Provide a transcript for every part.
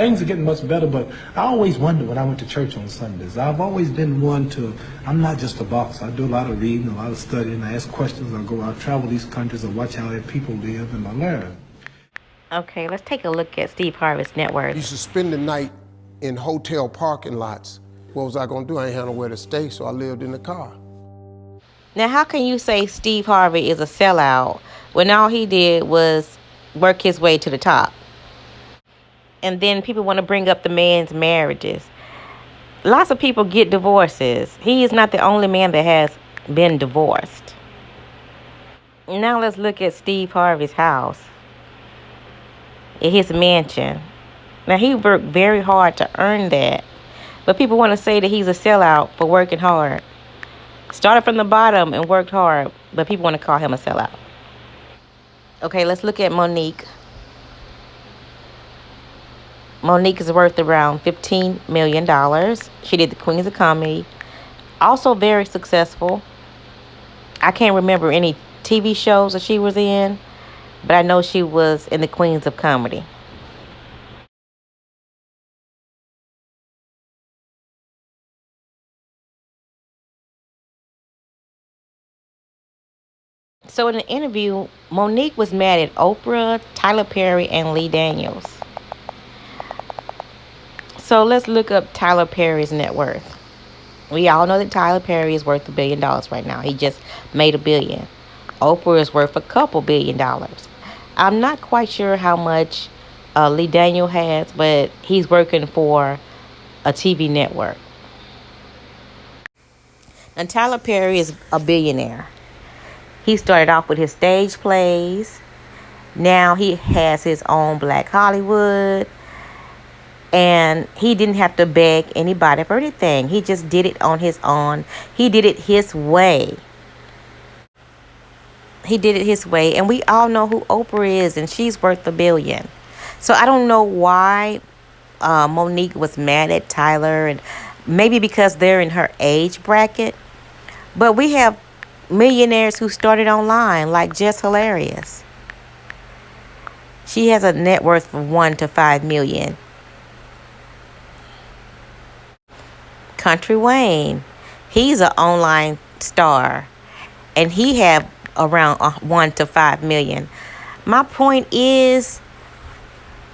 Things are getting much better, but I always wonder when I went to church on Sundays. I've always been one to, I'm not just a boxer. I do a lot of reading, a lot of studying. I ask questions. I travel these countries, I watch how their people live, and I learn. Okay, let's take a look at Steve Harvey's net worth. Used to spend the night in hotel parking lots. What was I gonna do? I ain't had nowhere to stay, so I lived in the car. Now, how can you say Steve Harvey is a sellout when all he did was work his way to the top? And then people want to bring up the man's marriages. Lots of people get divorces. He is not the only man that has been divorced. Now let's look at Steve Harvey's house, his mansion. Now, he worked very hard to earn that, but people want to say that he's a sellout for working hard. Started from the bottom and worked hard, but people want to call him a sellout. Okay, let's look at MoNique. MoNique is worth around $15 million. She did the Queens of Comedy. Also very successful. I can't remember any TV shows that she was in, but I know she was in the Queens of Comedy. So in an interview, MoNique was mad at Oprah, Tyler Perry, and Lee Daniels. So let's look up Tyler Perry's net worth. We all know that Tyler Perry is worth $1 billion right now. He just made $1 billion. Oprah is worth a couple $1 billion. I'm not quite sure how much Lee Daniel has, but he's working for a TV network. And Tyler Perry is a billionaire. He started off with his stage plays. Now he has his own Black Hollywood. And he didn't have to beg anybody for anything. He just did it on his own. He did it his way. He did it his way. And we all know who Oprah is, and she's worth $1 billion. So I don't know why MoNique was mad at Tyler, and maybe because they're in her age bracket. But we have millionaires who started online, like Jess Hilarious. She has a net worth from $1 to $5 million. Country Wayne, he's an online star, and he have around $1 to $5 million. My point is,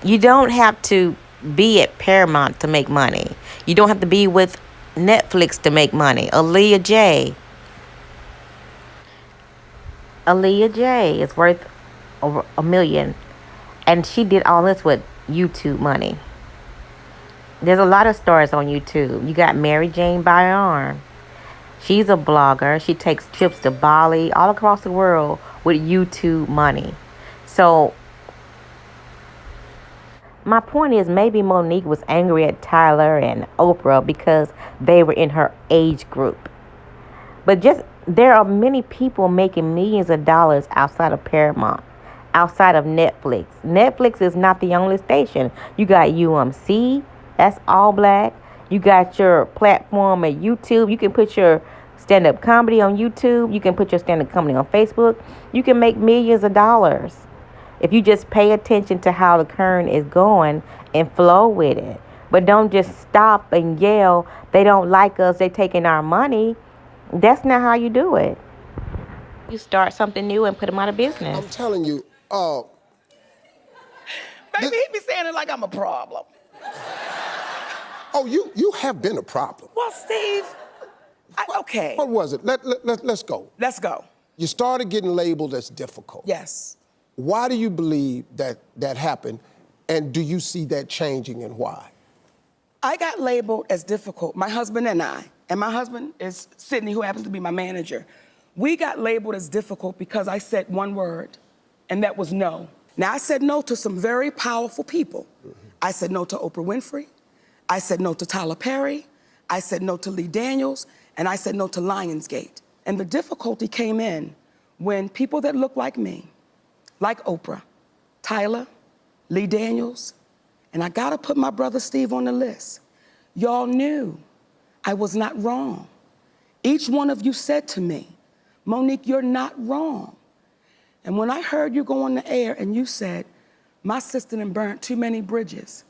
you don't have to be at Paramount to make money. You don't have to be with Netflix to make money. Aaliyah J is worth over $1 million, and she did all this with YouTube money. There's a lot of stars on YouTube. You got Mary Jane Byron. She's a blogger. She takes trips to Bali, all across the world with YouTube money. So my point is, maybe MoNique was angry at Tyler and Oprah because they were in her age group. But there are many people making millions of dollars outside of Paramount, outside of Netflix. Netflix is not the only station. You got UMC. That's all black. You got your platform at YouTube. You can put your stand-up comedy on YouTube. You can put your stand-up comedy on Facebook. You can make millions of dollars if you just pay attention to how the current is going and flow with it. But don't just stop and yell, they don't like us, they taking our money. That's not how you do it. You start something new and put them out of business. I'm telling you, Baby, he be saying it like I'm a problem. oh, you have been a problem. Well, Steve, okay. What was it? Let's go. Let's go. You started getting labeled as difficult. Yes. Why do you believe that happened, and do you see that changing, and why? I got labeled as difficult, my husband and I, and my husband is Sydney, who happens to be my manager. We got labeled as difficult because I said one word, and that was no. Now, I said no to some very powerful people. I said no to Oprah Winfrey. I said no to Tyler Perry. I said no to Lee Daniels. And I said no to Lionsgate. And the difficulty came in when people that look like me, like Oprah, Tyler, Lee Daniels, and I gotta put my brother Steve on the list. Y'all knew I was not wrong. Each one of you said to me, MoNique, you're not wrong. And when I heard you go on the air and you said, my sister done burnt too many bridges,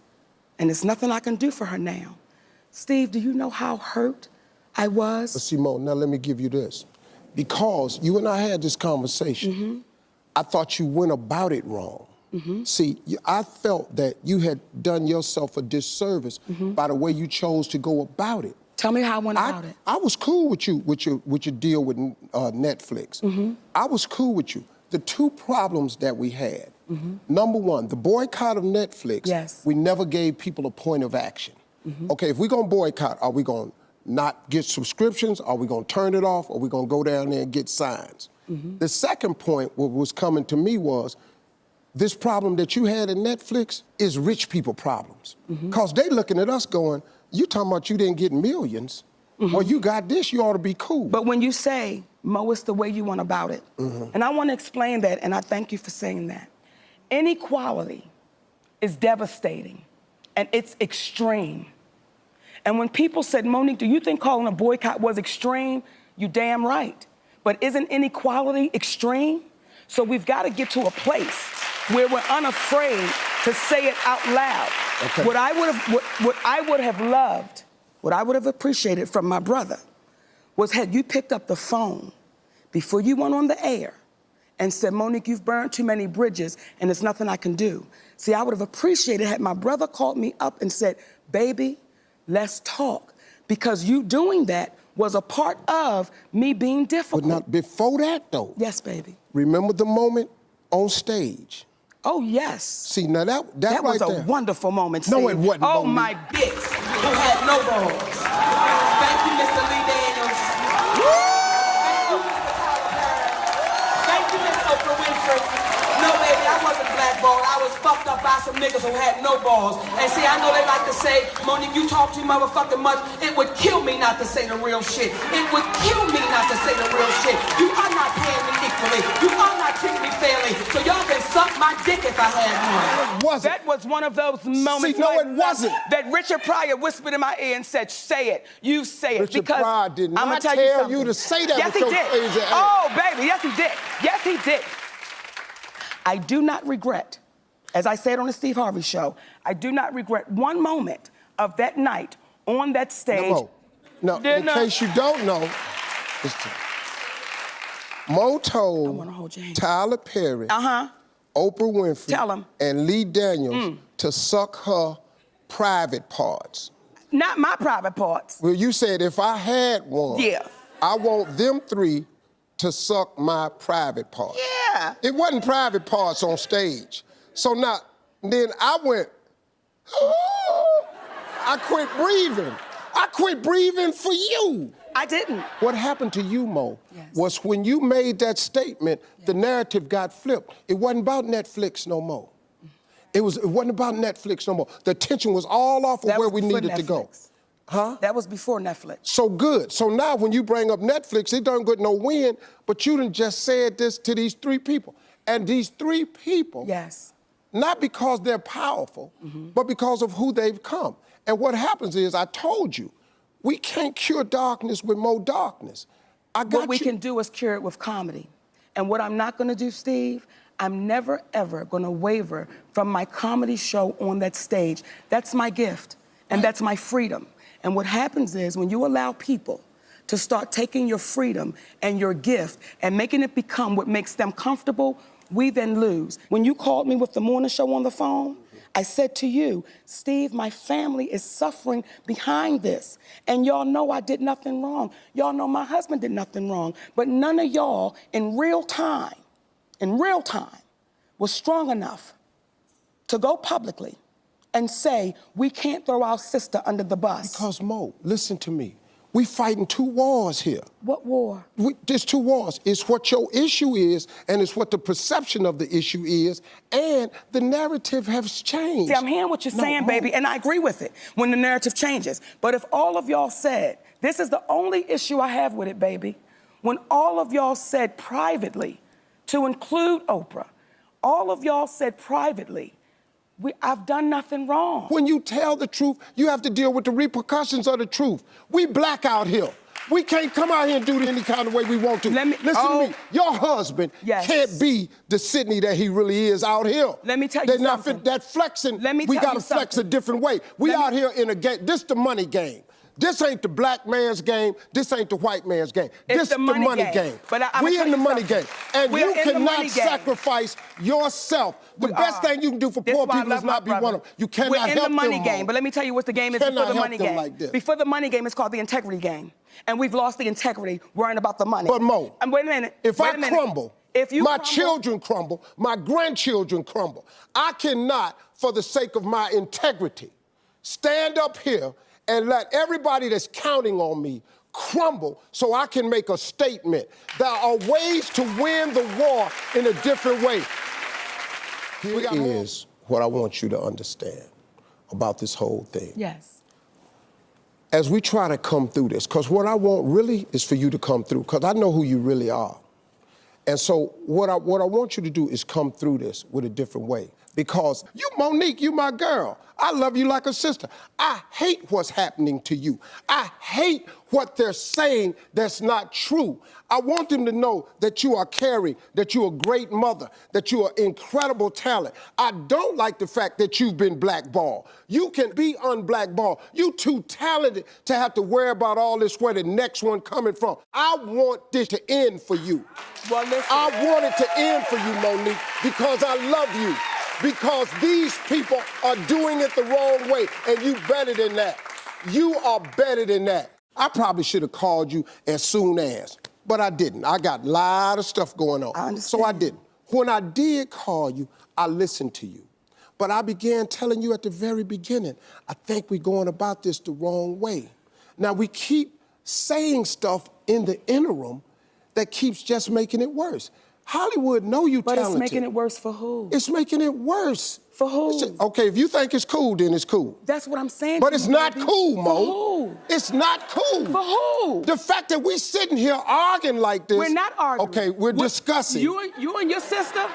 and there's nothing I can do for her now. Steve, do you know how hurt I was? But see, Mo, now let me give you this. Because you and I had this conversation, I thought you went about it wrong. See, I felt that you had done yourself a disservice by the way you chose to go about it. Tell me how I went about it. I was cool with you, with your deal with Netflix. I was cool with you. The two problems that we had, number one, the boycott of Netflix, we never gave people a point of action. Okay, if we're gonna boycott, are we gonna not get subscriptions? Are we gonna turn it off? Or are we gonna go down there and get signs? The second point, what was coming to me was, this problem that you had in Netflix is rich people problems. Because they looking at us going, you talking about you didn't get millions, or you got this, you ought to be cool. But when you say, Mo, it's the way you went about it, and I want to explain that, and I thank you for saying that. Inequality is devastating, and it's extreme. And when people said, MoNique, do you think calling a boycott was extreme? You damn right. But isn't inequality extreme? So we've got to get to a place where we're unafraid to say it out loud. Okay. What I would have loved, what I would have appreciated from my brother was had you picked up the phone before you went on the air and said, MoNique, you've burned too many bridges and there's nothing I can do. See, I would have appreciated had my brother called me up and said, baby, let's talk. Because you doing that was a part of me being difficult. But not before that, though. Yes, baby. Remember the moment on stage? Oh, yes. See, now that right was a there. wonderful moment. No, Steve. it wasn't. Oh, my bitch who had no balls. Thank you, Mr. Lee Daniels. Thank you, Mr. Tyler Perry. Thank you, Miss Oprah Winfrey. No, baby, I wasn't blackballed. I was fucked up by some niggas who had no balls. And see, I know they like to say, MoNique, you talk too motherfucking much. It would kill me not to say the real shit. It would kill me not to say the real shit. You are not paying me equally. You are not treating me fairly. So y'all can suck my dick if I had one. It wasn't. That was one of those moments. See, no, it wasn't. That Richard Pryor whispered in my ear and said, say it. You say it. Richard because Pryor did not I'ma tell you to say that yes, with he your did. crazy ass. Oh, baby, yes, he did. Yes, he did. I do not regret, as I said on the Steve Harvey show, I do not regret one moment of that night on that stage. No, in case you don't know, Mo told Tyler Perry, Oprah Winfrey, and Lee Daniels to suck her private parts. Not my private parts. Well, you said if I had one, I want them three to suck my private parts. Yeah. It wasn't private parts on stage. So now, then I went, I quit breathing. I quit breathing for you. I didn't. What happened to you, Mo, was when you made that statement, the narrative got flipped. It wasn't about Netflix no more. It wasn't about Netflix no more. The attention was all off of where we needed to go. Huh? That was before Netflix. So good. So now when you bring up Netflix, it doesn't get no win, but you done just said this to these three people. And these three people, not because they're powerful, but because of who they've come. And what happens is, I told you, we can't cure darkness with more darkness. What we can do is cure it with comedy. And what I'm not gonna do, Steve, I'm never, ever gonna waver from my comedy show on that stage. That's my gift, and that's my freedom. And what happens is, when you allow people to start taking your freedom and your gift and making it become what makes them comfortable, we then lose. When you called me with the morning show on the phone, I said to you, Steve, my family is suffering behind this. And y'all know I did nothing wrong. Y'all know my husband did nothing wrong. But none of y'all in real time, was strong enough to go publicly and say, we can't throw our sister under the bus. Because, Mo, listen to me. We fighting two wars here. What war? There's two wars. It's what your issue is, and it's what the perception of the issue is, and the narrative has changed. See, I'm hearing what you're saying, baby, and I agree with it when the narrative changes. But if all of y'all said, this is the only issue I have with it, baby, when all of y'all said privately, to include Oprah, all of y'all said privately, I've done nothing wrong. When you tell the truth, you have to deal with the repercussions of the truth. We black out here. We can't come out here and do it any kind of way we want to. Listen to me. Your husband can't be the Sydney that he really is out here. Let me tell you something. That flexing, we got to flex a different way. We out here in a game. This the money game. This ain't the black man's game. This ain't the white man's game. This the money game. But we in the money game. And you cannot sacrifice yourself. The best thing you can do for poor people is not be one of them. You cannot help them. We're in the money game. But let me tell you what the game is before the money game. Before the money game, it's called the integrity game. And we've lost the integrity worrying about the money. But Mo, and wait a minute. If I crumble, my children crumble, my grandchildren crumble. I cannot, for the sake of my integrity, stand up here and let everybody that's counting on me crumble so I can make a statement. There are ways to win the war in a different way. Here is what I want you to understand about this whole thing. Yes. As we try to come through this, because what I want really is for you to come through, because I know who you really are. And so what I want you to do is come through this with a different way. Because you, MoNique, you my girl. I love you like a sister. I hate what's happening to you. I hate what they're saying that's not true. I want them to know that you are caring, that you're a great mother, that you are incredible talent. I don't like the fact that you've been blackballed. You can be unblackballed. You too talented to have to worry about all this where the next one coming from. I want this to end for you. Well, listen. I want it to end for you, MoNique, because I love you. Because these people are doing it the wrong way, and you better than that. You are better than that. I probably should have called you as soon as, but I didn't. I got a lot of stuff going on, I understand. so I didn't. When I did call you, I listened to you. But I began telling you at the very beginning, I think we're going about this the wrong way. Now, we keep saying stuff in the interim that keeps just making it worse. Hollywood know you talented. But it's making it worse for who? It's making it worse. For who? Okay, if you think it's cool, then it's cool. That's what I'm saying. But it's not cool, Mo. For who? It's not cool. For who? The fact that we sitting here arguing like this. We're not arguing. Okay, we're discussing. You and your sister,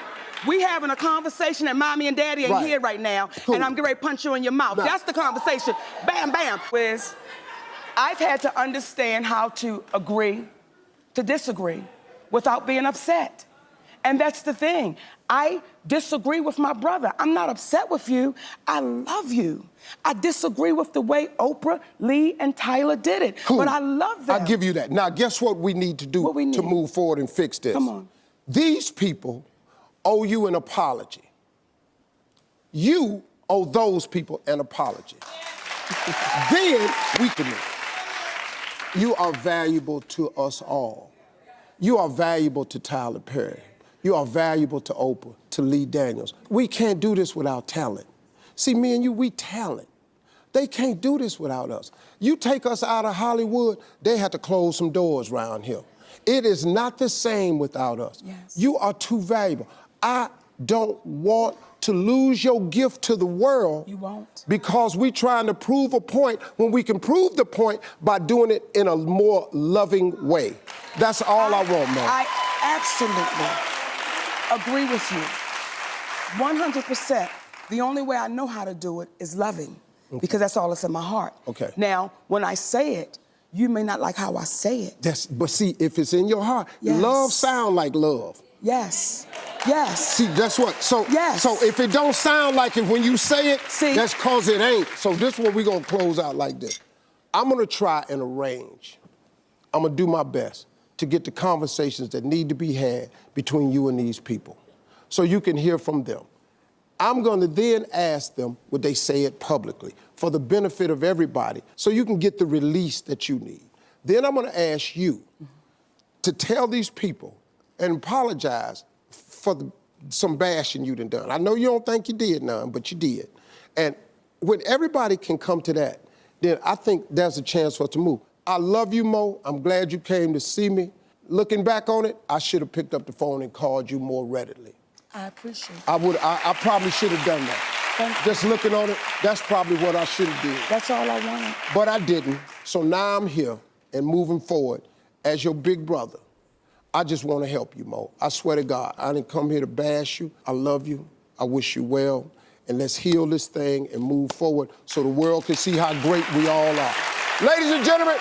we having a conversation and mommy and daddy ain't here right now, cool. And I'm getting ready to punch you in your mouth. Nah. That's the conversation. Bam, bam. Whereas I've had to understand how to agree to disagree without being upset. And that's the thing. I disagree with my brother. I'm not upset with you. I love you. I disagree with the way Oprah, Lee, and Tyler did it. Cool. But I love them. I'll give you that. Now, guess what we need to do to move forward and fix this? Come on. These people owe you an apology. You owe those people an apology. Then we can. You are valuable to us all. You are valuable to Tyler Perry. You are valuable to Oprah, to Lee Daniels. We can't do this without talent. See, me and you, we talent. They can't do this without us. You take us out of Hollywood, they have to close some doors around here. It is not the same without us. Yes. You are too valuable. I don't want to lose your gift to the world. You won't. Because we're trying to prove a point when we can prove the point by doing it in a more loving way. That's all I want, man. I absolutely agree with you. 100%. The only way I know how to do it is loving, because that's all that's in my heart. Okay. Now, when I say it, you may not like how I say it. But see, if it's in your heart, love sound like love. Yes. Yes. See, that's what. So, yes. So if it don't sound like it when you say it, that's cause it ain't. So this one we're gonna close out like this. I'm gonna try and arrange. I'm gonna do my best to get the conversations that need to be had between you and these people, so you can hear from them. I'm gonna then ask them, would they say it publicly for the benefit of everybody, so you can get the release that you need. Then I'm gonna ask you to tell these people and apologize for some bashing you done. I know you don't think you did none, but you did. And when everybody can come to that, then I think there's a chance for us to move. I love you, Mo. I'm glad you came to see me. Looking back on it, I should have picked up the phone and called you more readily. I appreciate it. I probably should have done that. Thank you. Just looking on it, that's probably what I should have did. That's all I wanted. But I didn't. So now I'm here and moving forward as your big brother. I just want to help you, Mo. I swear to God, I didn't come here to bash you. I love you. I wish you well. And let's heal this thing and move forward so the world can see how great we all are. Ladies and gentlemen,